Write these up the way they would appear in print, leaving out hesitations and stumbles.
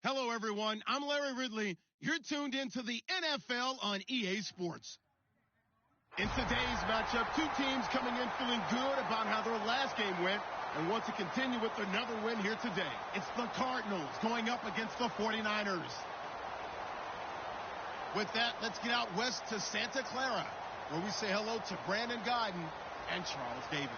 Hello, everyone. I'm Larry Ridley. You're tuned into the NFL on EA Sports. In today's matchup, two teams coming in feeling good about how their last game went and want to continue with another win here today. It's the Cardinals going up against the 49ers. With that, let's get out west to Santa Clara, where we say hello to Brandon Godden and Charles Davis.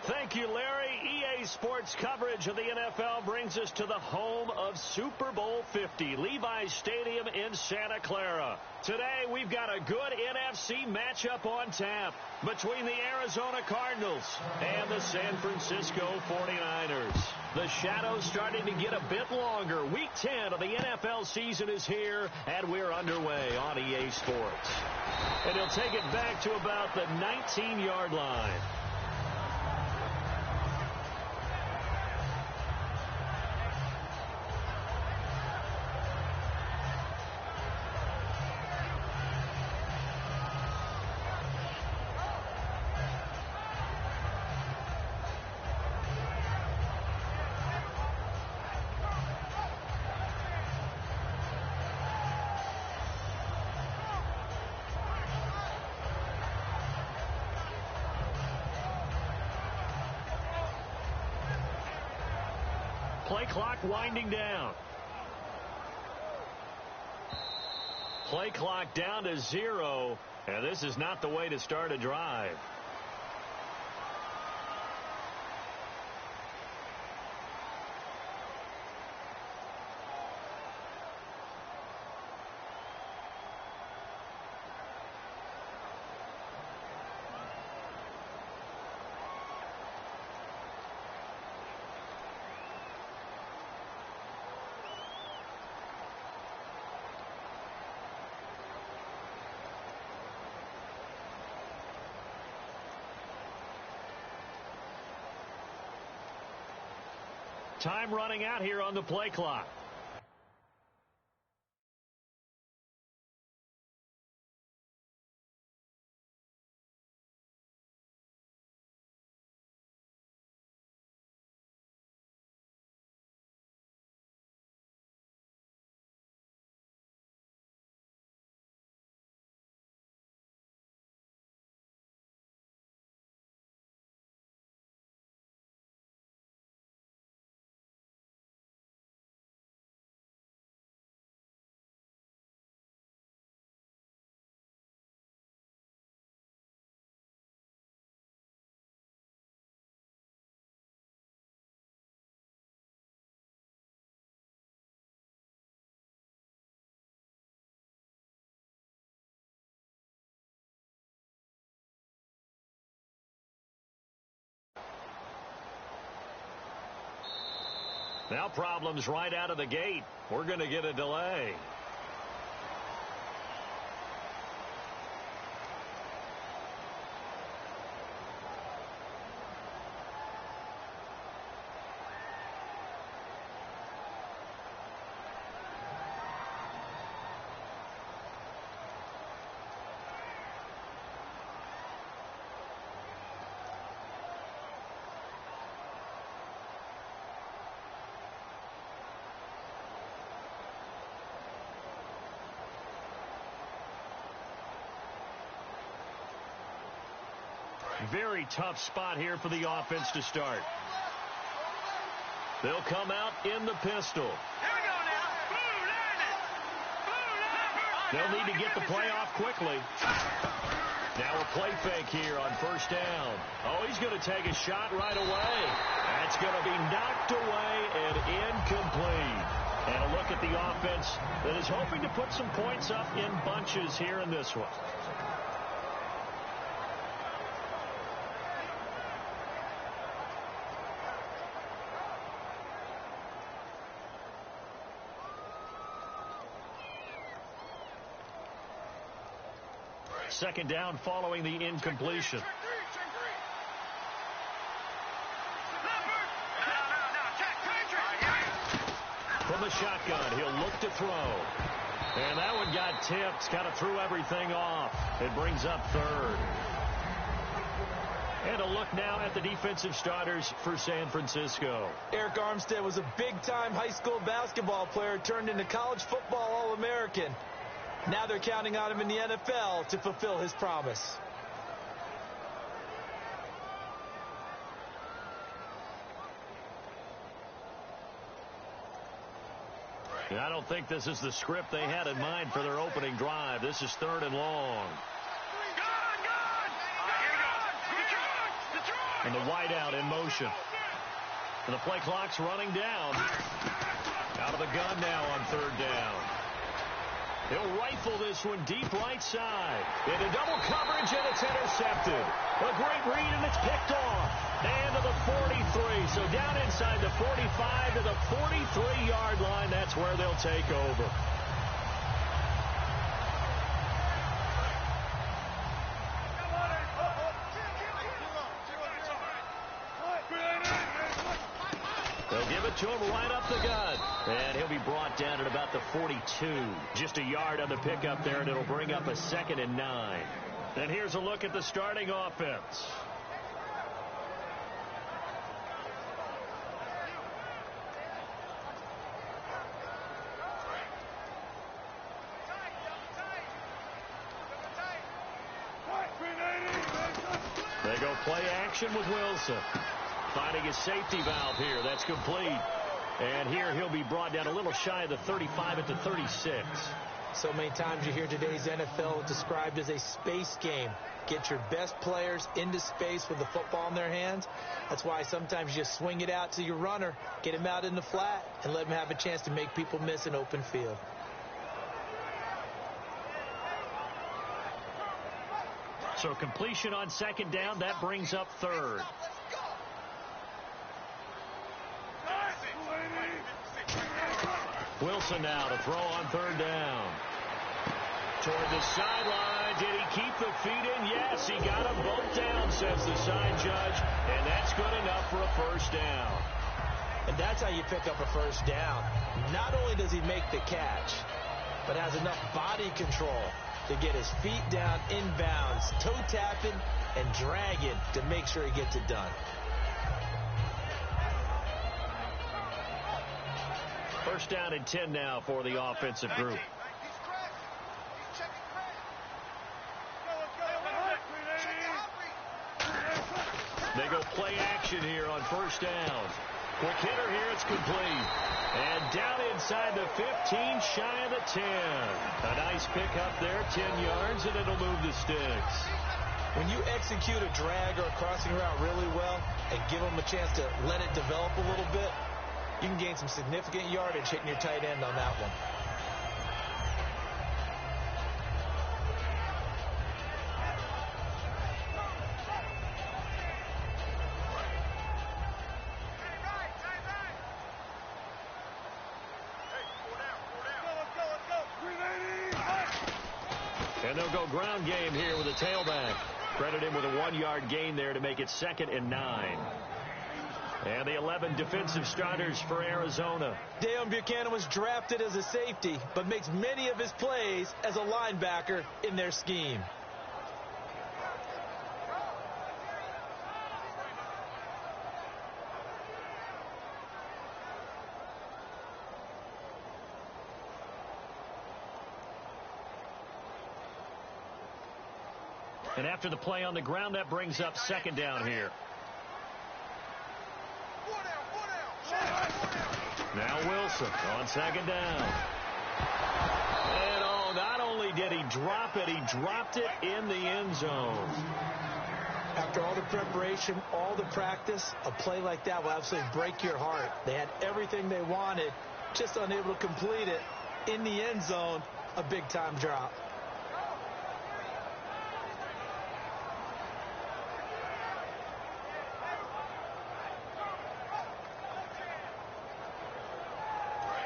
Thank you, Larry. EA Sports coverage of the NFL brings us to the home of Super Bowl 50, Levi's Stadium in Santa Clara. Today, we've got a good NFC matchup on tap between the Arizona Cardinals and the San Francisco 49ers. The shadow's starting to get a bit longer. Week 10 of the NFL season is here, and we're underway on EA Sports. And he'll take it back to about the 19-yard line. Play clock winding down. Play clock down to 0, and this is not the way to start a drive. Time running out here on the play clock. Now problems right out of the gate. We're going to get a delay. Very tough spot here for the offense to start. They'll come out in the pistol. They'll need to get the play off quickly. Now a play fake here on first down. Oh, he's going to take a shot right away. That's going to be knocked away and incomplete. And a look at the offense that is hoping to put some points up in bunches here in this one. Second down following the incompletion. From the shotgun, he'll look to throw. And that one got tipped. Kind of threw everything off. It brings up third. And a look now at the defensive starters for San Francisco. Eric Armstead was a big-time high school basketball player turned into college football All-American. Now they're counting on him in the NFL to fulfill his promise. I don't think this is the script they had in mind for their opening drive. This is 3rd and long. And the wideout in motion. And the play clock's running down. Out of the gun now on 3rd down. He'll rifle this one deep right side. Into double coverage, and it's intercepted. A great read, and it's picked off. And to the 43. So down inside the 45 to the 43-yard line. That's where they'll take over. They'll give it to him right up the gut. And he'll be brought down at about the 42. Just a yard on the pickup there, and it'll bring up a 2nd and 9. And here's a look at the starting offense. They go play action with Wilson. Finding his safety valve here. That's complete. And here he'll be brought down a little shy of the 35 at the 36. So many times you hear today's NFL described as a space game. Get your best players into space with the football in their hands. That's why sometimes you just swing it out to your runner, get him out in the flat, and let him have a chance to make people miss an open field. So completion on 2nd down, that brings up 3rd. Wilson now to throw on 3rd down. Toward the sideline. Did he keep the feet in? Yes, he got them both down, says the side judge. And that's good enough for a 1st down. And that's how you pick up a 1st down. Not only does he make the catch, but has enough body control to get his feet down inbounds, toe tapping and dragging to make sure he gets it done. 1st down and 10 now for the offensive group. They go play action here on 1st down. Quick hitter here, it's complete. And down inside the 15, shy of the 10. A nice pickup there, 10 yards, and it'll move the sticks. When you execute a drag or a crossing route really well and give them a chance to let it develop a little bit, you can gain some significant yardage hitting your tight end on that one. And they'll go ground game here with a tailback. Credit him with a 1-yard gain there to make it 2nd and 9. And the 11 defensive starters for Arizona. Deion Buchanan was drafted as a safety, but makes many of his plays as a linebacker in their scheme. And after the play on the ground, that brings up 2nd down here. Now Wilson on 2nd down. And not only did he drop it, he dropped it in the end zone. After all the preparation, all the practice, a play like that will absolutely break your heart. They had everything they wanted, just unable to complete it. In the end zone, a big-time drop.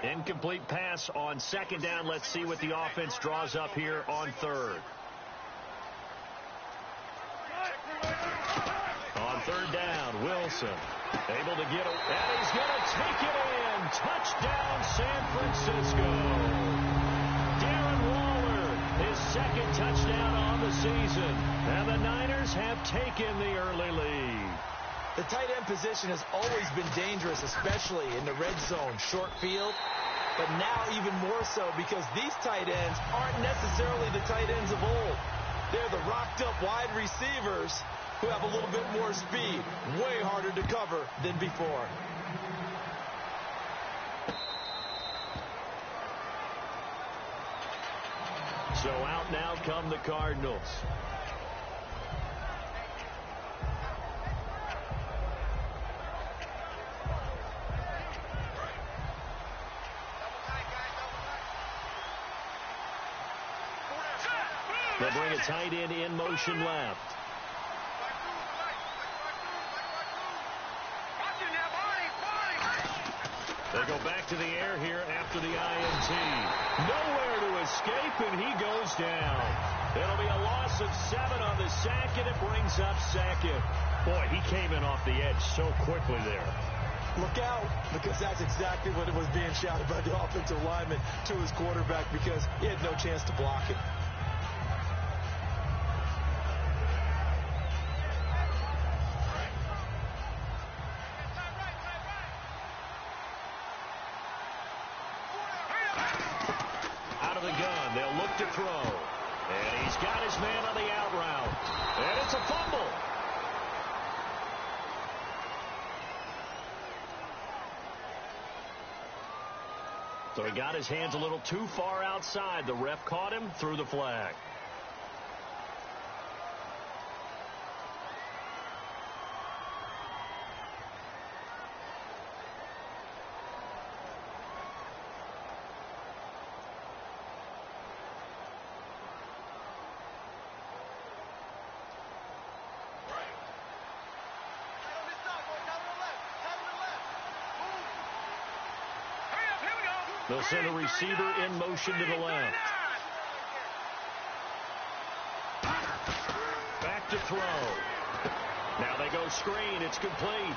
Incomplete pass on 2nd down. Let's see what the offense draws up here on 3rd. On 3rd down, Wilson able to get it, and he's going to take it in. Touchdown, San Francisco. Darren Waller his second touchdown on the season. And the Niners have taken the early lead. The tight end position has always been dangerous, especially in the red zone, short field. But now even more so because these tight ends aren't necessarily the tight ends of old. They're the rocked-up wide receivers who have a little bit more speed. Way harder to cover than before. So out now come the Cardinals. They'll bring a tight end in motion left. They go back to the air here after the INT. Nowhere to escape, and he goes down. It'll be a loss of 7 on the sack, and it brings up second. Boy, he came in off the edge so quickly there. Look out, because that's exactly what it was being shouted by the offensive lineman to his quarterback because he had no chance to block it. To throw, and he's got his man on the out route, and it's a fumble. So he got his hands a little too far outside. The ref caught him, threw the flag. They'll send a receiver in motion to the left. Back to throw. Now they go screen. It's complete.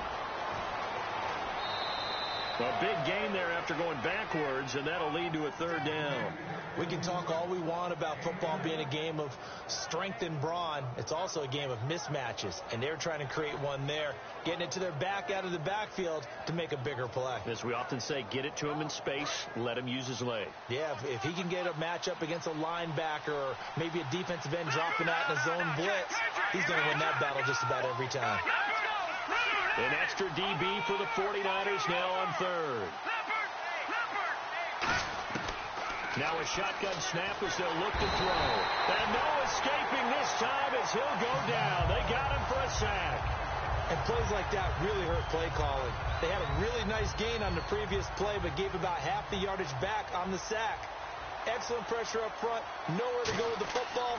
A big gain there after going backwards, and that'll lead to a third down. We can talk all we want about football being a game of strength and brawn. It's also a game of mismatches, and they're trying to create one there, getting it to their back out of the backfield to make a bigger play. As we often say, get it to him in space, let him use his leg. Yeah, if he can get a matchup against a linebacker or maybe a defensive end dropping out in a zone blitz, he's going to win that battle just about every time. An extra DB for the 49ers now on third. Now a shotgun snap as they'll look to throw. And no escaping this time as he'll go down. They got him for a sack. And plays like that really hurt play calling. They had a really nice gain on the previous play, but gave about half the yardage back on the sack. Excellent pressure up front. Nowhere to go with the football.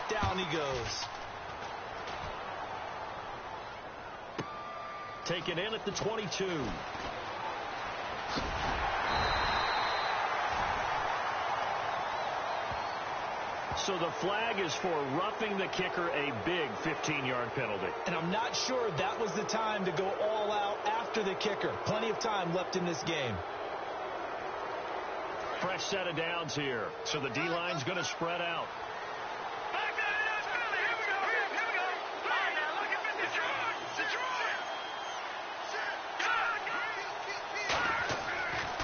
Down he goes. Taken in at the 22. So the flag is for roughing the kicker, a big 15-yard penalty. And I'm not sure that was the time to go all out after the kicker. Plenty of time left in this game. Fresh set of downs here. So the D-line's going to spread out.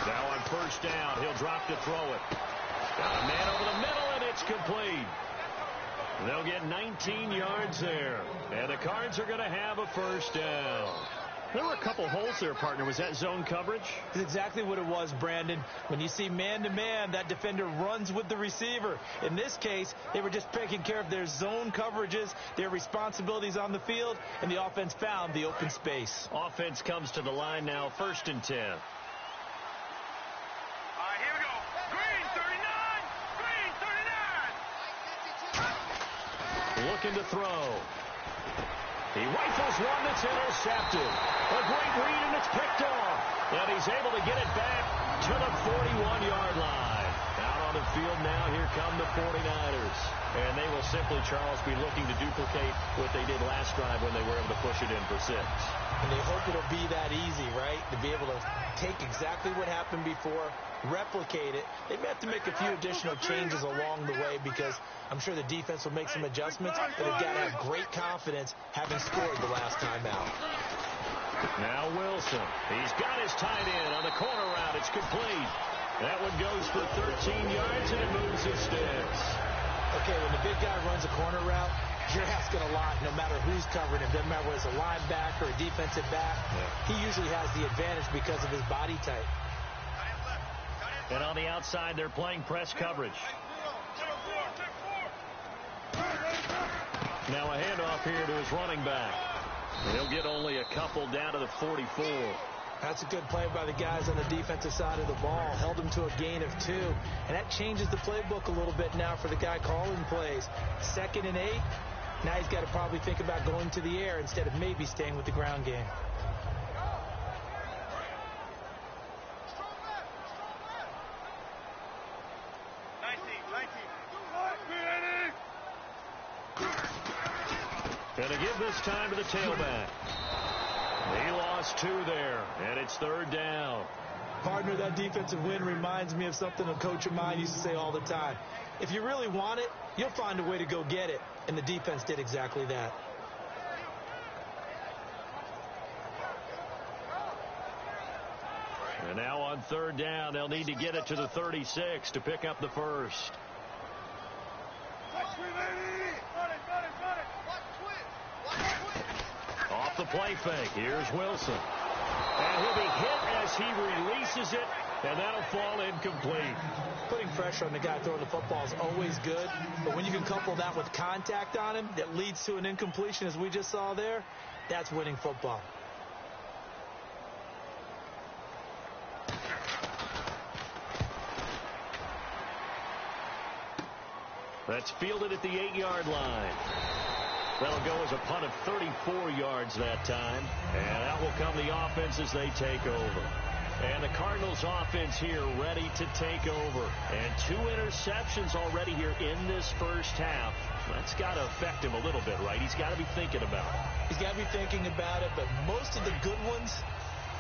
Now on first down, he'll drop to throw it. Got a man over the middle, and it's complete. They'll get 19 yards there. And the Cards are going to have a first down. There were a couple holes there, partner. Was that zone coverage? That's exactly what it was, Brandon. When you see man-to-man, that defender runs with the receiver. In this case, they were just taking care of their zone coverages, their responsibilities on the field, and the offense found the open space. Offense comes to the line now, 1st and 10. Looking to throw. He rifles one that's intercepted. A great read, and it's picked off. And he's able to get it back to the 41-yard line. Out on the field now, here come the 49ers. And they will simply, Charles, be looking to duplicate what they did last drive when they were able to push it in for 6. And they hope it'll be that easy, right? To be able to take exactly what happened before, replicate it. They may have to make a few additional changes along the way because I'm sure the defense will make some adjustments, but they've got to have great confidence having scored the last time out. Now Wilson. He's got his tight end on the corner route. It's complete. That one goes for 13 yards, and it moves his sticks. Okay, when the big guy runs a corner route, you're asking a lot no matter who's covering him. Doesn't matter whether it's a linebacker or a defensive back. He usually has the advantage because of his body type. And on the outside, they're playing press coverage. Now a handoff here to his running back. He'll get only a couple down to the 44. That's a good play by the guys on the defensive side of the ball. Held him to a gain of 2. And that changes the playbook a little bit now for the guy calling plays. 2nd and 8. Now he's got to probably think about going to the air instead of maybe staying with the ground game. Going to give this time to the tailback. He lost 2 there, and it's 3rd down. Partner, that defensive win reminds me of something a coach of mine used to say all the time. If you really want it, you'll find a way to go get it. And the defense did exactly that. And now on 3rd down, they'll need to get it to the 36 to pick up the first. Off the play fake. Here's Wilson. And he'll be hit as he releases it, and that'll fall incomplete. Putting pressure on the guy throwing the football is always good, but when you can couple that with contact on him that leads to an incompletion, as we just saw there, that's winning football. That's fielded at the 8-yard line. That'll go as a punt of 34 yards that time. And out will come the offense as they take over. And the Cardinals offense here ready to take over. And 2 interceptions already here in this first half. That's got to affect him a little bit, right? He's got to be thinking about it. He's got to be thinking about it, but most of the good ones,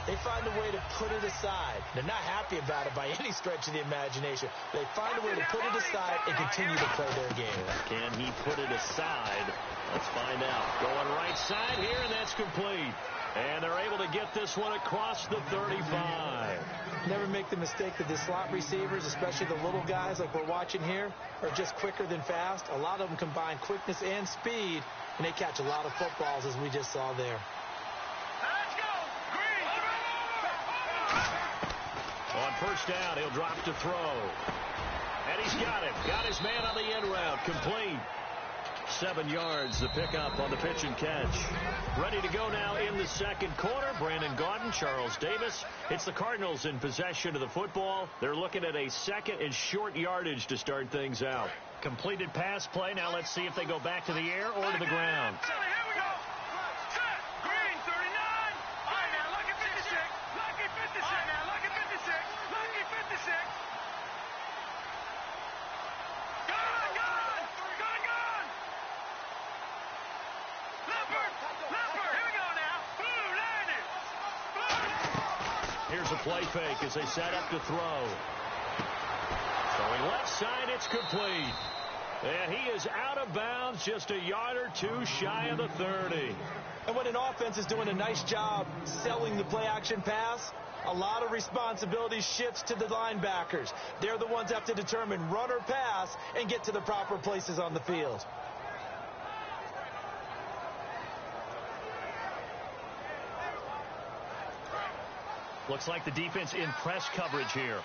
they find a way to put it aside. They're not happy about it by any stretch of the imagination. They find a way to put it aside and continue to play their game. Can he put it aside? Let's find out. Going right side here, and that's complete. And they're able to get this one across the 35. Never make the mistake that the slot receivers, especially the little guys like we're watching here, are just quicker than fast. A lot of them combine quickness and speed, and they catch a lot of footballs, as we just saw there. On first down, he'll drop to throw. And he's got it. Got his man on the end route. Complete. 7 yards, the pickup on the pitch and catch. Ready to go now in the second quarter. Brandon Gaudin, Charles Davis. It's the Cardinals in possession of the football. They're looking at a 2nd and short yardage to start things out. Completed pass play. Now let's see if they go back to the air or to the ground. Here's a play fake as they set up to throw. Throwing left side, it's complete. And he is out of bounds, just a yard or 2 shy of the 30. And when an offense is doing a nice job selling the play-action pass, a lot of responsibility shifts to the linebackers. They're the ones that have to determine run or pass and get to the proper places on the field. Looks like the defense in press coverage here.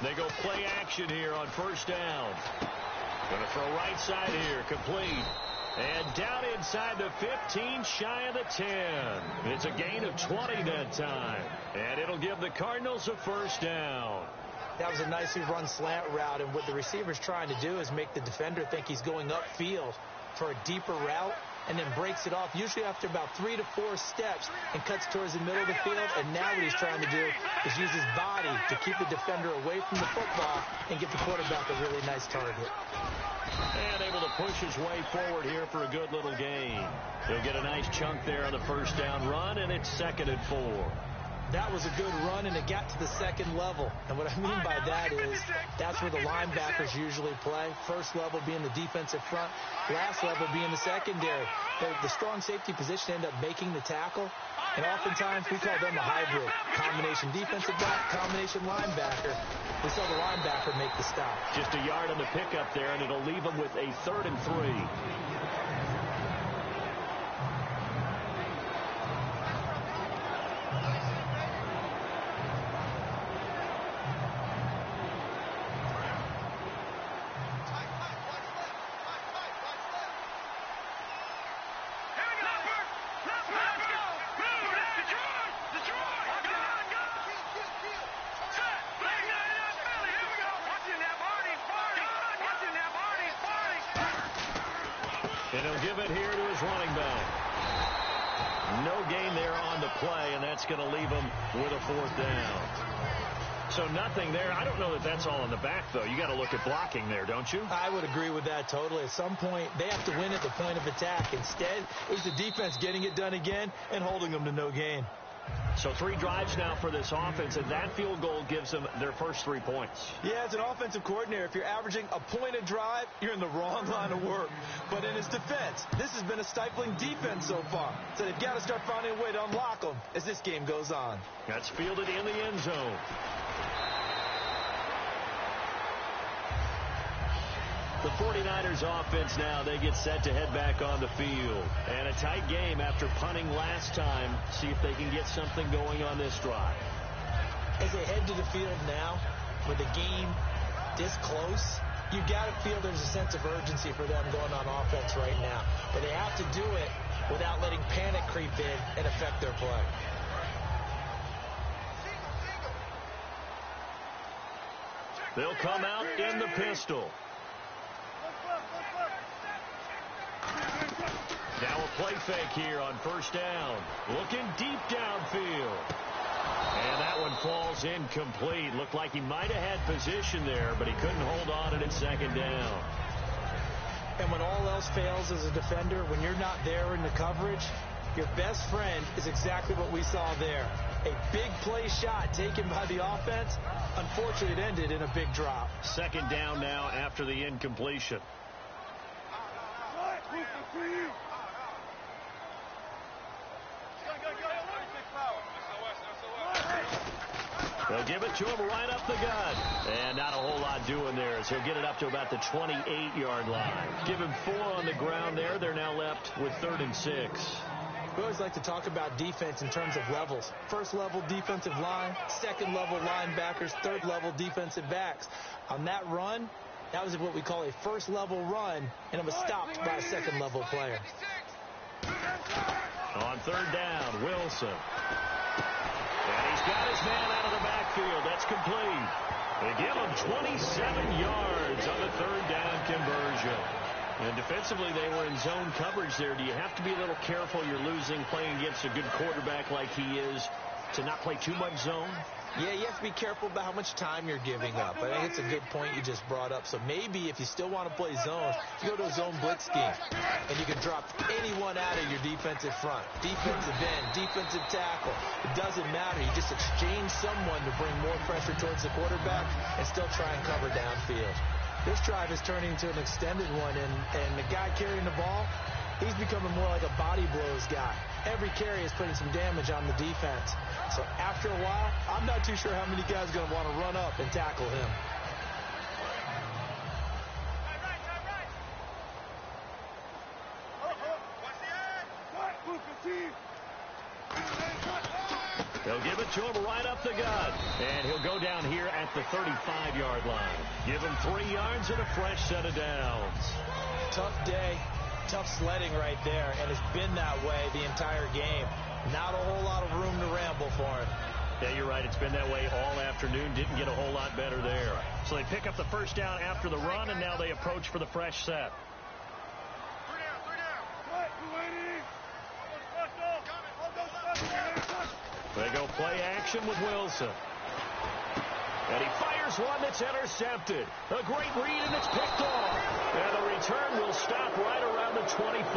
They go play action here on first down. Going to throw right side here, complete. And down inside the 15, shy of the 10. It's a gain of 20 that time. And it'll give the Cardinals a first down. That was a nicely run slant route, and what the receiver's trying to do is make the defender think he's going upfield for a deeper route, and then breaks it off, usually after about 3 to 4 steps, and cuts towards the middle of the field. And now what he's trying to do is use his body to keep the defender away from the football and give the quarterback a really nice target. And able to push his way forward here for a good little gain. He'll get a nice chunk there on the first down run, and it's 2nd and 4. That was a good run, and it got to the second level. And what I mean by that is that's where the linebackers usually play. First level being the defensive front, last level being the secondary. The strong safety position end up making the tackle, and oftentimes we call them a hybrid. Combination defensive back, combination linebacker. We saw the linebacker make the stop. Just a yard on the pickup there, and it'll leave them with a 3rd and 3. And he'll give it here to his running back. No gain there on the play, and that's going to leave him with a 4th down. So nothing there. I don't know that that's all in the back, though. You got to look at blocking there, don't you? I would agree with that totally. At some point, they have to win at the point of attack. Instead, it was the defense getting it done again and holding them to no gain. So 3 drives now for this offense, and that field goal gives them their first 3 points. Yeah, as an offensive coordinator, if you're averaging a point a drive, you're in the wrong line of work. But in his defense, this has been a stifling defense so far. So they've got to start finding a way to unlock them as this game goes on. That's fielded in the end zone. The 49ers offense now, they get set to head back on the field. And a tight game after punting last time. See if they can get something going on this drive. As they head to the field now, with the game this close, you got to feel there's a sense of urgency for them going on offense right now. But they have to do it without letting panic creep in and affect their play. They'll come out in the pistol. Now a play fake here on first down. Looking deep downfield. And that one falls incomplete. Looked like he might have had position there, but he couldn't hold on and it's 2nd down. And when all else fails as a defender, when you're not there in the coverage, your best friend is exactly what we saw there. A big play shot taken by the offense. Unfortunately, it ended in a big drop. 2nd down now after the incompletion. They'll give it to him right up the gut. And not a whole lot doing there as he'll get it up to about the 28-yard line. Give him 4 on the ground there. They're now left with 3rd and 6. We always like to talk about defense in terms of levels. First level defensive line, second level linebackers, third level defensive backs. On that run, that was what we call a first level run, and it was stopped by a second level player. On 3rd down, Wilson. And he's got his man out of the backfield. That's complete. They give him 27 yards on the 3rd down conversion. And defensively, they were in zone coverage there. Do you have to be a little careful? You're losing, playing against a good quarterback like he is, to not play too much zone? Yeah, you have to be careful about how much time you're giving up. I think it's a good point you just brought up. So maybe if you still want to play zone, you go to a zone blitz scheme, and you can drop anyone out of your defensive front, defensive end, defensive tackle. It doesn't matter. You just exchange someone to bring more pressure towards the quarterback and still try and cover downfield. This drive is turning into an extended one, and the guy carrying the ball, he's becoming more like a body blows guy. Every carry is putting some damage on the defense. So after a while, I'm not too sure how many guys are going to want to run up and tackle him. They'll give it to him right up the gut. And he'll go down here at the 35-yard line. Give him 3 yards and a fresh set of downs. Tough day. Tough sledding right there, and it's been that way the entire game. Not a whole lot of room to ramble for him. Yeah, you're right. It's been that way all afternoon. Didn't get a whole lot better there. So they pick up the first down after the run, and now they approach for the fresh set. They go play action with Wilson. And he fires one that's intercepted. A great read, and it's picked off. And the return will stop right around the 25.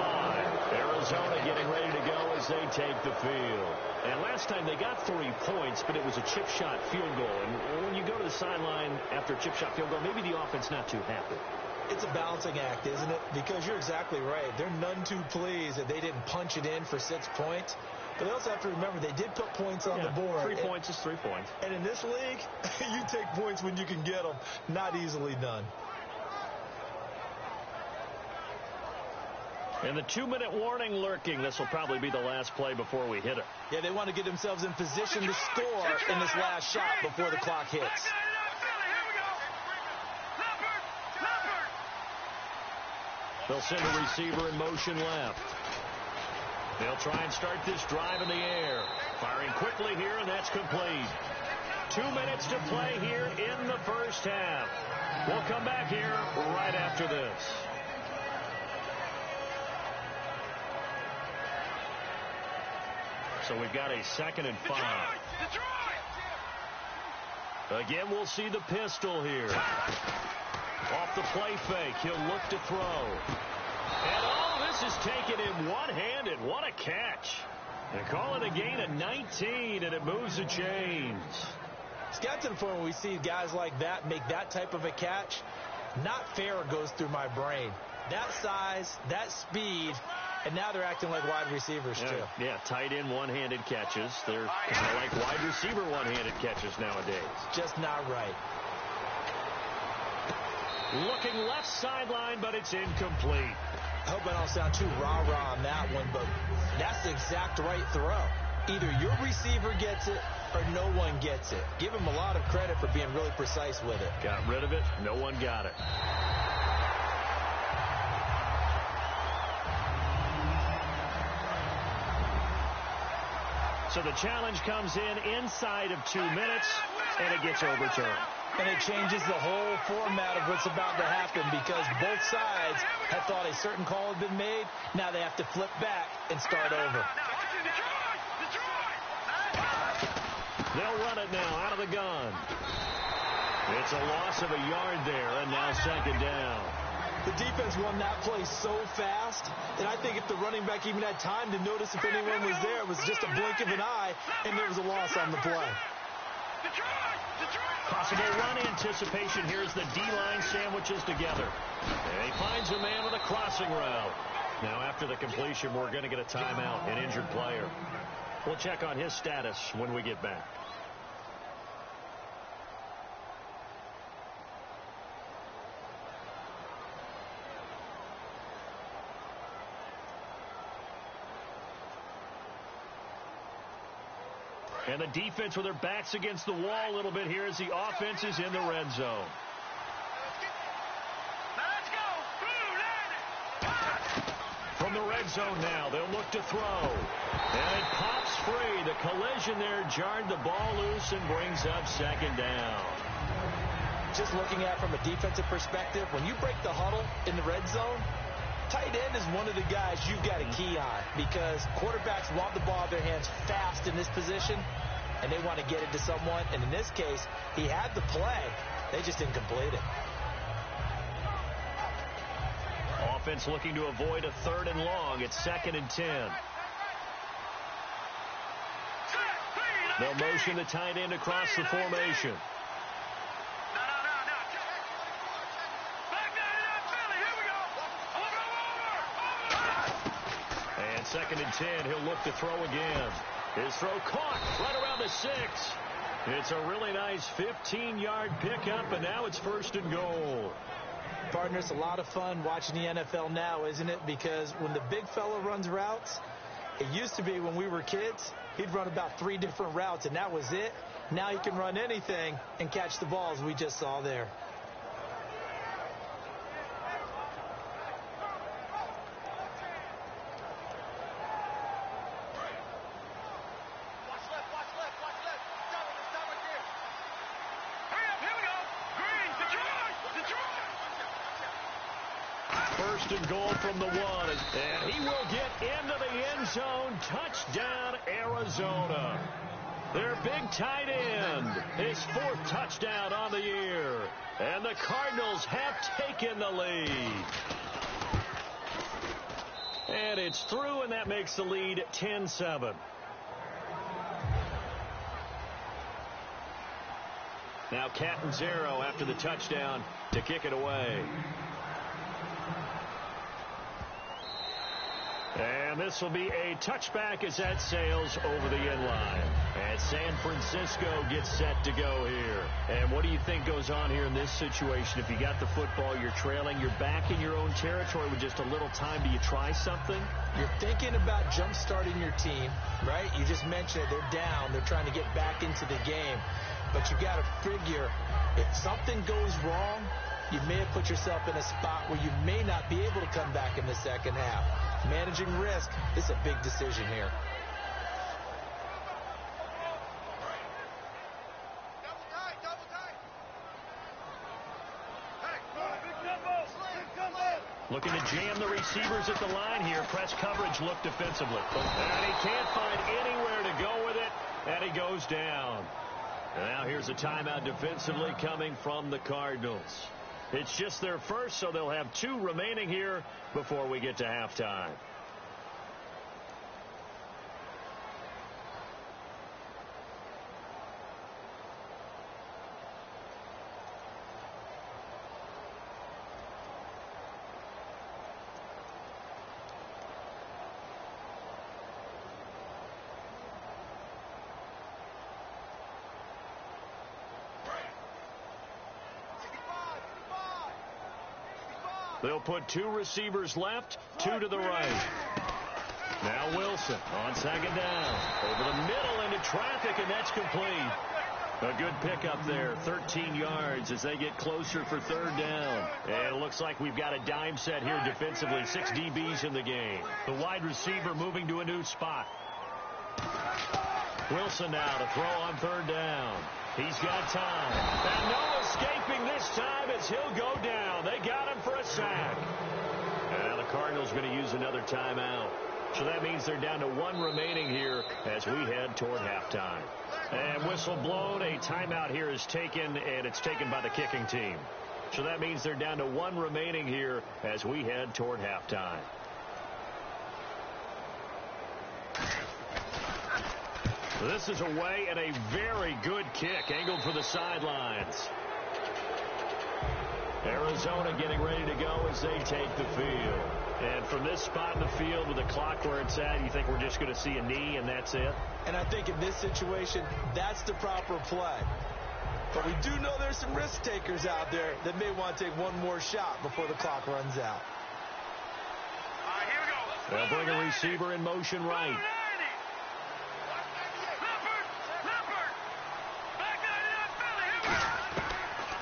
Arizona getting ready to go as they take the field. And last time they got 3 points, but it was a chip shot field goal. And when you go to the sideline after a chip shot field goal, maybe the offense not too happy. It's a balancing act, isn't it? Because you're exactly right. They're none too pleased that they didn't punch it in for 6 points. But they also have to remember they did put points on the board. 3 points is 3 points. And in this league, you take points when you can get them. Not easily done. And the 2-minute warning lurking. This will probably be the last play before we hit it. Yeah, they want to get themselves in position to score in this last shot before the clock hits. They'll send the receiver in motion left. They'll try and start this drive in the air. Firing quickly here, and that's complete. 2 minutes to play here in the first half. We'll come back here right after this. So we've got a 2nd and 5. Again, we'll see the pistol here. Off the play fake, he'll look to throw. And all this is taken in one-handed. What a catch. They call it a gain of 19, and it moves the chains. It's got to the point where we see guys like that make that type of a catch. Not fair goes through my brain. That size, that speed, and now they're acting like wide receivers, too. Yeah, tight end one-handed catches. They're kind of like wide receiver one-handed catches nowadays. Just not right. Looking left sideline, but it's incomplete. I hope I don't sound too rah-rah on that one, but that's the exact right throw. Either your receiver gets it or no one gets it. Give him a lot of credit for being really precise with it. Got rid of it. No one got it. So the challenge comes in inside of 2 minutes, and it gets overturned. And it changes the whole format of what's about to happen because both sides had thought a certain call had been made. Now they have to flip back and start over. They'll run it now out of the gun. It's a loss of a yard there, and now 2nd down. The defense won that play so fast that I think if the running back even had time to notice if anyone was there, it was just a blink of an eye, and there was a loss on the play. Possible run anticipation. Here's the D-line sandwiches together. And he finds a man with a crossing route. Now after the completion, we're going to get a timeout, an injured player. We'll check on his status when we get back. And the defense with their backs against the wall a little bit here as the offense is in the red zone. From the red zone now, they'll look to throw. And it pops free. The collision there jarred the ball loose and brings up 2nd down. Just looking at it from a defensive perspective, when you break the huddle in the red zone, tight end is one of the guys you've got to key on because quarterbacks want the ball in their hands fast in this position, and they want to get it to someone. And in this case, he had the play. They just didn't complete it. Offense looking to avoid a 3rd and long. It's 2nd and 10. They'll motion the tight end across the formation. And 2nd and 10, he'll look to throw again. His throw caught right around the 6. It's a really nice 15-yard pickup, and now it's 1st and goal. Partner, it's a lot of fun watching the NFL now, isn't it? Because when the big fella runs routes, it used to be when we were kids, he'd run about 3 different routes, and that was it. Now he can run anything and catch the balls we just saw there. First and goal from the 1, and he will get into the end zone. Touchdown, Arizona. Their big tight end, his 4th touchdown on the year. And the Cardinals have taken the lead. And it's through, and that makes the lead 10-7. Now Catanzaro after the touchdown to kick it away. And this will be a touchback as that sails over the end line. And San Francisco gets set to go here. And what do you think goes on here in this situation? If you got the football, you're trailing, you're back in your own territory with just a little time. Do you try something? You're thinking about jump-starting your team, right? You just mentioned it. They're down. They're trying to get back into the game. But you got to figure if something goes wrong, you may have put yourself in a spot where you may not be able to come back in the second half. Managing risk is a big decision here. Looking to jam the receivers at the line here. Press coverage look defensively. And he can't find anywhere to go with it, and he goes down. And now here's a timeout defensively coming from the Cardinals. It's just their first, so they'll have 2 remaining here before we get to halftime. They'll put 2 receivers left, 2 to the right. Now Wilson on second down. Over the middle into traffic, and that's complete. A good pickup there, 13 yards as they get closer for 3rd down. And it looks like we've got a dime set here defensively. 6 DBs in the game. The wide receiver moving to a new spot. Wilson now to throw on 3rd down. He's got time. And no escaping this time as he'll go down. They got him for a sack. And the Cardinals going to use another timeout. So that means they're down to 1 remaining here as we head toward halftime. And whistle blown. A timeout here is taken, and it's taken by the kicking team. So that means they're down to 1 remaining here as we head toward halftime. This is away and a very good kick angled for the sidelines. Arizona getting ready to go as they take the field. And from this spot in the field with the clock where it's at, you think we're just going to see a knee and that's it? And I think in this situation, that's the proper play. But we do know there's some risk takers out there that may want to take one more shot before the clock runs out. All right, here we go. They'll bring a receiver in motion right.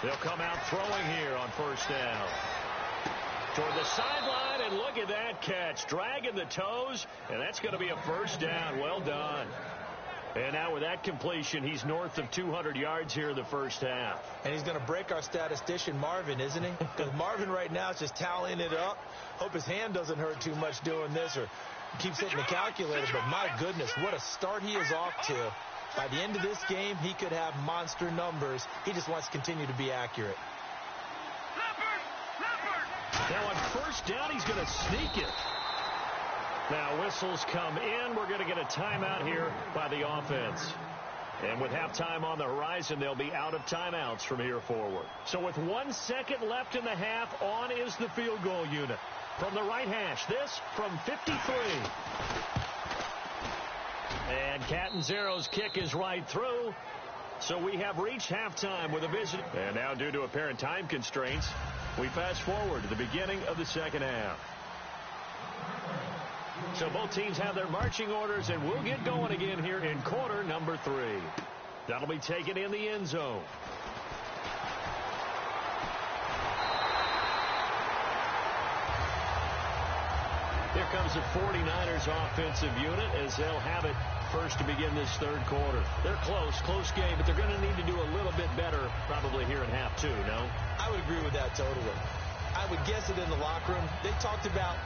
They'll come out throwing here on 1st down. Toward the sideline, and look at that catch. Dragging the toes, and that's going to be a 1st down. Well done. And now with that completion, he's north of 200 yards here in the 1st half. And he's going to break our statistician, Marvin, isn't he? Because Marvin right now is just tallying it up. Hope his hand doesn't hurt too much doing this or keeps hitting the calculator. But my goodness, what a start he is off to. By the end of this game, he could have monster numbers. He just wants to continue to be accurate. Now on 1st down, he's going to sneak it. Now whistles come in. We're going to get a timeout here by the offense. And with halftime on the horizon, they'll be out of timeouts from here forward. So with 1 second left in the half, on is the field goal unit. From the right hash, this from 53. And Catanzaro's kick is right through. So we have reached halftime with a visit. And now due to apparent time constraints, we fast forward to the beginning of the 2nd half. So both teams have their marching orders, and we'll get going again here in quarter number 3. That'll be taken in the end zone. Here comes the 49ers offensive unit as they'll have it first to begin this 3rd quarter. They're close game, but they're going to need to do a little bit better probably here in half 2, no? I would agree with that totally. I would guess that in the locker room, they talked about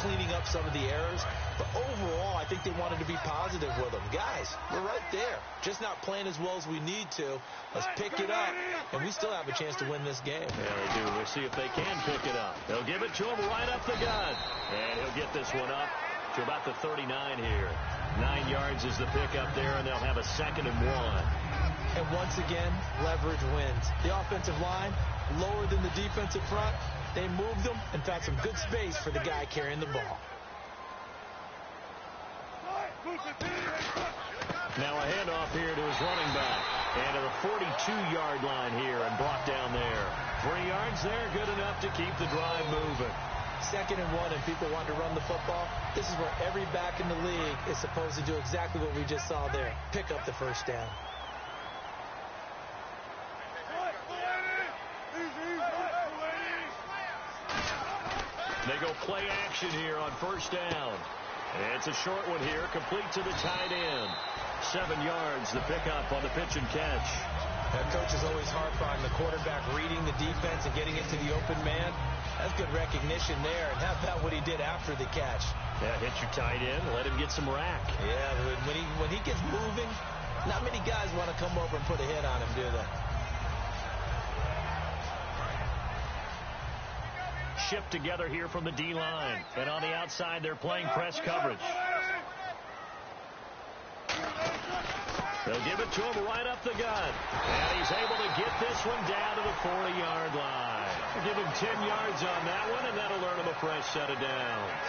cleaning up some of the errors. But overall, I think they wanted to be positive with them. Guys, we're right there. Just not playing as well as we need to. Let's pick it up, and we still have a chance to win this game. Yeah, they do. We'll see if they can pick it up. They'll give it to him right up the gut. And he'll get this one up to about the 39 here. 9 yards is the pickup there, and they'll have a 2nd and 1. And once again, leverage wins. The offensive line, lower than the defensive front. They moved them. In fact, some good space for the guy carrying the ball. Now a handoff here to his running back. And to the 42-yard line here and brought down there. 3 yards there, good enough to keep the drive moving. 2nd and 1, and people want to run the football. This is where every back in the league is supposed to do exactly what we just saw there. Pick up the first down. They go play action here on 1st down. It's a short one here, complete to the tight end. 7 yards, the pickup on the pitch and catch. Coach is always harp on the quarterback reading the defense and getting it to the open man. That's good recognition there. And how about what he did after the catch? Yeah, hit your tight end, let him get some rack. Yeah, when he gets moving, not many guys want to come over and put a hit on him, do they? Shift together here from the D-line. And on the outside, they're playing press coverage. They'll give it to him right up the gut. And he's able to get this one down to the 40-yard line. We'll give him 10 yards on that one, and that'll earn him a fresh set of downs.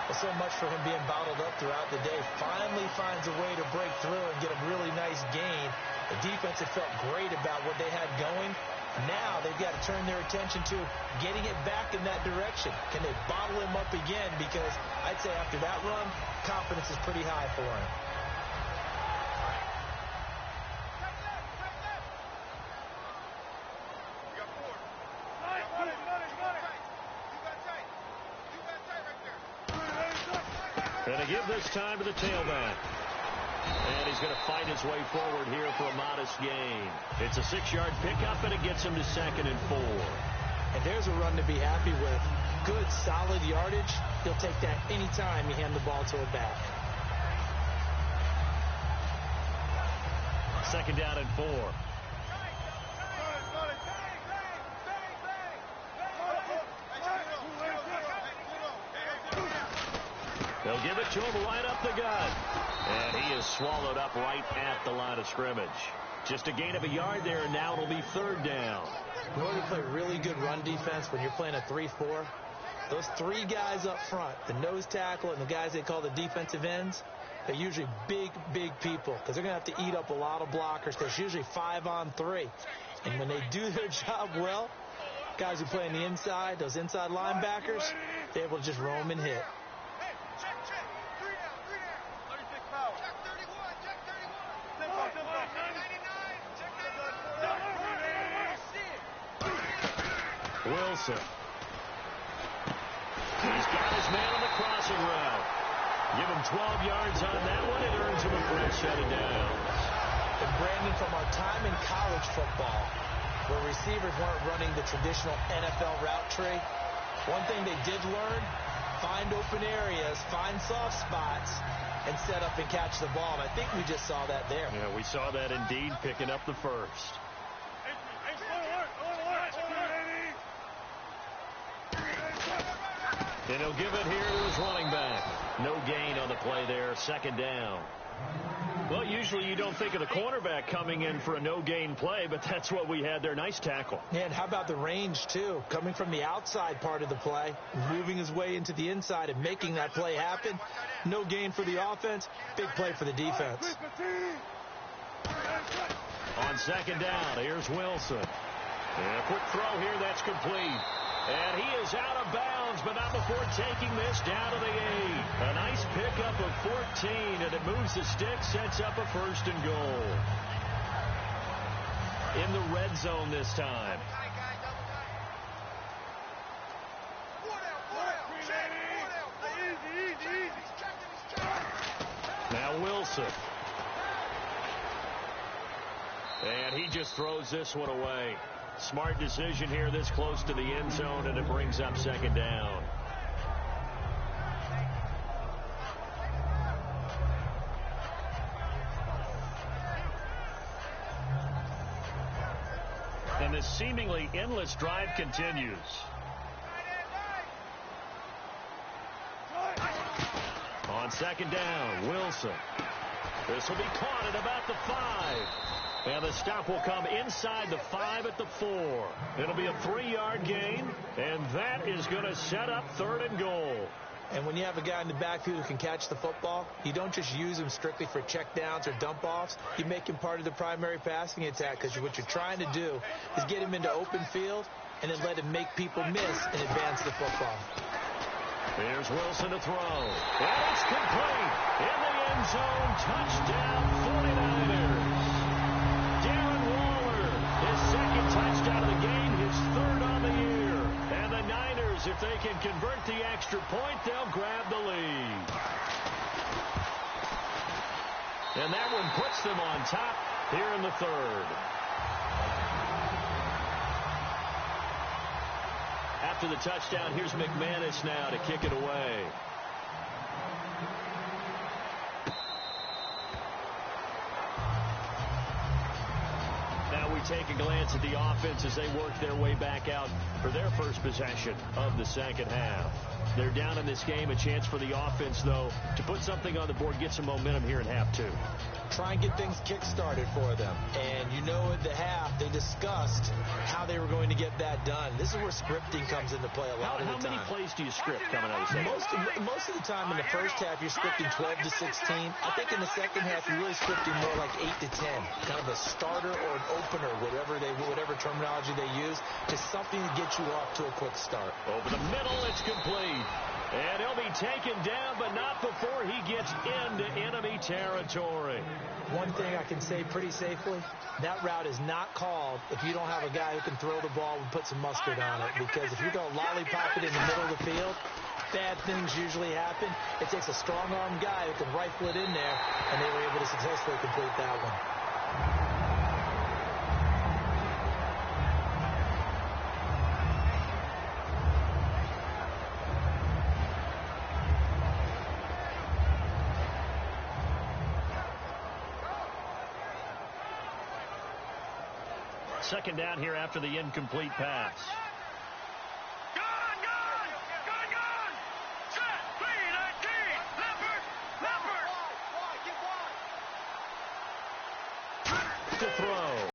Well, so much for him being bottled up throughout the day. Finally finds a way to break through and get a really nice gain. The defense had felt great about what they had going. Now they've got to turn their attention to getting it back in that direction. Can they bottle him up again? Because I'd say after that run, confidence is pretty high for him. And they give this time to the tailback. And he's going to fight his way forward here for a modest gain. It's a 6-yard pickup, and it gets him to 2nd and 4. And there's a run to be happy with. Good, solid yardage. He'll take that anytime you hand the ball to a back. 2nd down and 4. They'll give it to him right up the gut. And he is swallowed up right at the line of scrimmage. Just a gain of a yard there, and now it'll be 3rd down. In order to play really good run defense when you're playing a 3-4, those 3 guys up front, the nose tackle and the guys they call the defensive ends, they're usually big, big people because they're going to have to eat up a lot of blockers. There's usually 5 on 3. And when they do their job well, guys who play on the inside, those inside linebackers, they're able to just roam and hit. Wilson. He's got his man on the crossing route. Give him 12 yards on that one. It earns him a fresh set of downs. And Brandon, from our time in college football, where receivers weren't running the traditional NFL route tree, one thing they did learn, find open areas, find soft spots, and set up and catch the ball. And I think we just saw that there. Yeah, we saw that indeed, picking up the first. And he'll give it here to his running back. No gain on the play there, 2nd down. Well, usually you don't think of the cornerback coming in for a no-gain play, but that's what we had there. Nice tackle. Yeah, and how about the range, too? Coming from the outside part of the play, moving his way into the inside and making that play happen. No gain for the offense, big play for the defense. On 2nd down, here's Wilson. And a quick throw here, that's complete. And he is out of bounds, but not before taking this down to the 8. A nice pickup of 14, and it moves the stick, sets up a 1st and goal. In the red zone this time. Now Wilson. And he just throws this one away. Smart decision here this close to the end zone, and it brings up 2nd down. And this seemingly endless drive continues. On second down, Wilson. This will be caught at about the 5. And the stop will come inside the 5 at the 4. It'll be a 3-yard gain, and that is going to set up 3rd and goal. And when you have a guy in the backfield who can catch the football, you don't just use him strictly for check downs or dump offs. You make him part of the primary passing attack, because what you're trying to do is get him into open field and then let him make people miss and advance the football. Here's Wilson to throw. And it's complete. In the end zone. Touchdown 49ers. Darren Waller, his 2nd touchdown of the game, his 3rd on the year. And the Niners, if they can convert the extra point, they'll grab the lead. And that one puts them on top here in the 3rd. After the touchdown, here's McManus now to kick it away. Now we take a glance at the offense as they work their way back out for their first possession of the second half. They're down in this game. A chance for the offense, though, to put something on the board, get some momentum here in half 2. Try and get things kick-started for them. And you know, at the half, they discussed how they were going to get that done. This is where scripting comes into play a lot of the time. How many plays do you script coming out of the second? Most of the time in the first half, you're scripting 12 to 16. I think in the second half, you're really scripting more like 8 to 10. Kind of a starter or an opener, whatever terminology they use, just something to get you off to a quick start. Over the middle, it's complete. And he'll be taken down, but not before he gets into enemy territory. One thing I can say pretty safely, that route is not called if you don't have a guy who can throw the ball and put some mustard on it. Because if you're going to lollipop it in the middle of the field, bad things usually happen. It takes a strong-armed guy who can rifle it in there, and they were able to successfully complete that one. Second down here after the incomplete pass. To throw.